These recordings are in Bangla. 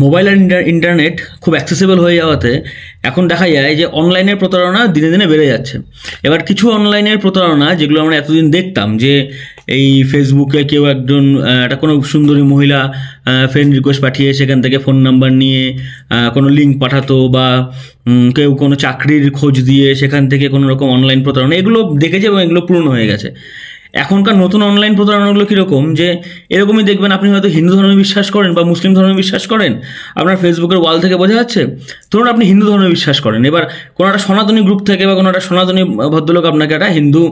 মোবাইল আর ইন্টারনেট খুব অ্যাক্সেসিবল হয়ে যাওয়াতে এখন দেখা যায় যে অনলাইনের প্রতারণা দিনে দিনে বেড়ে যাচ্ছে। এবার কিছু অনলাইনের প্রতারণা যেগুলো আমরা এতদিন দেখতাম, যে এই ফেসবুকে কেউ একজন একটা কোনো সুন্দরী মহিলা ফ্রেন্ড রিকোয়েস্ট পাঠিয়ে সেখান থেকে ফোন নাম্বার নিয়ে কোনো লিঙ্ক পাঠাতো, বা কেউ কোনো চাকরির খোঁজ দিয়ে সেখান থেকে কোনো রকম অনলাইন প্রতারণা, এগুলো দেখেছে এবং এগুলো পুরনো হয়ে গেছে। এখনকার নতুন অনলাইন প্রতারণাগুলো কীরকম, যে এরকমই দেখবেন, আপনি হয়তো হিন্দু ধর্মে বিশ্বাস করেন বা মুসলিম ধর্মে বিশ্বাস করেন, আপনার ফেসবুকের ওয়াল থেকে বোঝা যাচ্ছে, ধরুন আপনি হিন্দু ধর্মে বিশ্বাস করেন, এবার কোনো একটা সনাতনী গ্রুপ থেকে বা কোনো একটা সনাতনী ভদ্রলোক আপনাকে একটা হিন্দু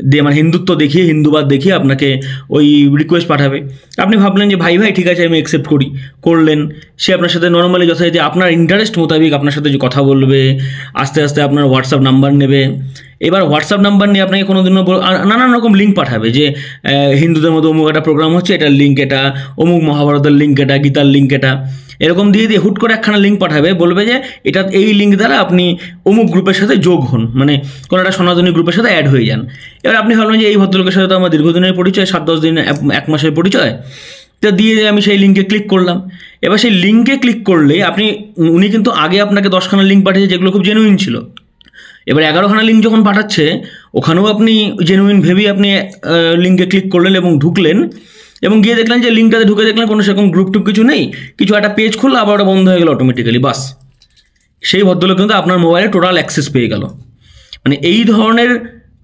দিয়ে, মানে হিন্দুত্ব দেখিয়ে, হিন্দুবাদ দেখিয়ে আপনাকে ওই রিকোয়েস্ট পাঠাবে। আপনি ভাবলেন যে ভাই ঠিক আছে আমি অ্যাকসেপ্ট করলেন। সে আপনার সাথে নর্মালি যথারীতি আপনার ইন্টারেস্ট মোতাবেক আপনার সাথে যে কথা বলবে, আস্তে আস্তে আপনার হোয়াটসঅ্যাপ নাম্বার নেবে। এবার হোয়াটসঅ্যাপ নাম্বার নিয়ে আপনাকে কোনো দিনও নানান রকম লিঙ্ক পাঠাবে, যে হিন্দুদের মধ্যে অমুক একটা প্রোগ্রাম হচ্ছে, এটার লিঙ্ক এটা, অমুক মহাভারতের লিঙ্ক এটা, গীতার লিঙ্ক এটা, এরকম দিয়ে হুট করে একখানা লিঙ্ক পাঠাবে, বলবে যে এটা এই লিঙ্ক দ্বারা আপনি অমুক গ্রুপের সাথে যোগ হন, মানে কোনো একটা সনাতনী গ্রুপের সাথে অ্যাড হয়ে যান। এবার আপনি ভাবলেন যে এই ভদ্রলোকের সাথে তো আমার দীর্ঘদিনের পরিচয়, 7-10 দিন, 1 মাসের পরিচয়, তো দিয়ে আমি সেই লিঙ্কে ক্লিক করলাম। এবার সেই লিঙ্কে ক্লিক করলে উনি কিন্তু আগে আপনাকে 10খানা লিঙ্ক পাঠিয়েছে যেগুলো খুব জেনুইন ছিল। এবার 11খানা লিঙ্ক যখন পাঠাচ্ছে, ওখানেও আপনি জেনুইন ভেবেই আপনি লিঙ্কে ক্লিক করলেন এবং ঢুকলেন, এবং গিয়ে দেখলেন যে লিঙ্কটাতে ঢুকে দেখলেন কোনো সেরকম গ্রুপ টুপ কিছু নেই, কিছু একটা পেজ খুললো, আবার ওটা বন্ধ হয়ে গেল অটোমেটিক্যালি। বাস, সেই ভদ্রলোক কিন্তু আপনার মোবাইলে টোটাল অ্যাক্সেস পেয়ে গেল। মানে এই ধরনের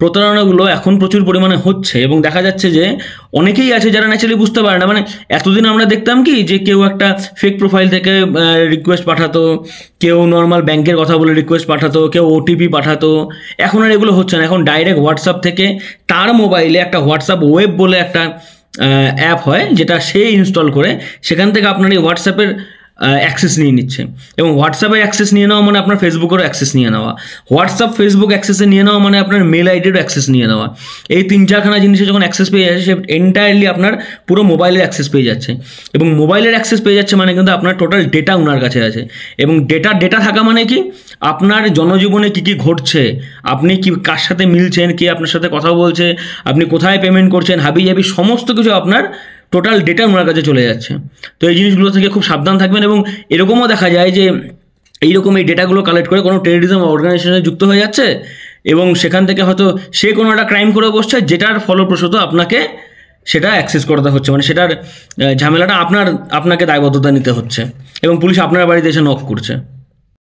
প্রতারণাগুলো এখন প্রচুর পরিমাণে হচ্ছে, এবং দেখা যাচ্ছে যে অনেকেই আছে যারা ন্যাচারালি বুঝতে পারে না। মানে এতদিন আমরা দেখতাম কি, যে কেউ একটা ফেক প্রোফাইল থেকে রিকোয়েস্ট পাঠাতো, কেউ নর্মাল ব্যাংকের কথা বলে রিকোয়েস্ট পাঠাতো, কেউ ওটিপি পাঠাতো। এখন আর এগুলো হচ্ছে না, এখন ডাইরেক্ট হোয়াটসঅ্যাপ থেকে তার মোবাইলে একটা হোয়াটসঅ্যাপ ওয়েব বলে একটা অ্যাপ হয়, যেটা সে ইনস্টল করে সেখান থেকে আপনার এই হোয়াটসঅ্যাপের অ্যাক্সেস নিয়ে নিচ্ছে। এবং হোয়াটসঅ্যাপের অ্যাক্সেস নিয়ে নেওয়া মানে আপনার ফেসবুকেরও অ্যাক্সেস নিয়ে নেওয়া, হোয়াটসঅ্যাপ ফেসবুক অ্যাক্সেসে নিয়ে নেওয়া মানে আপনার মেল আইডিরও অ্যাক্সেস নিয়ে নেওয়া। এই 3-4খানা জিনিসে যখন অ্যাক্সেস পেয়ে যাচ্ছে, সে এন্টায়ারলি আপনার পুরো মোবাইলের অ্যাক্সেস পেয়ে যাচ্ছে। এবং মোবাইলের অ্যাক্সেস পেয়ে যাচ্ছে মানে কিন্তু আপনার টোটাল ডেটা ওনার কাছে আছে। এবং ডেটা থাকা মানে কি, আপনার জনজীবনে কী কী ঘটছে, আপনি কি কার সাথে মিলছেন, কে আপনার সাথে কথা বলছে, আপনি কোথায় পেমেন্ট করছেন, হাবিজাবি সমস্ত কিছু আপনার টোটাল ডেটা ওনার কাছে চলে যাচ্ছে। তো এই জিনিসগুলো থেকে খুব সাবধান থাকবেন। এবং এরকমও দেখা যায় যে এইরকম এই ডেটাগুলো কালেক্ট করে কোনো টেররিজম অর্গানাইজেশনে যুক্ত হয়ে যাচ্ছে, এবং সেখান থেকে হয়তো সে কোনো একটা ক্রাইম করে বসছে, যেটার ফলপ্রসূত আপনাকে সেটা অ্যাক্সেস করতে হচ্ছে, মানে সেটার ঝামেলাটা আপনাকে দায়বদ্ধতা নিতে হচ্ছে, এবং পুলিশ আপনার বাড়িতে এসে নক করছে।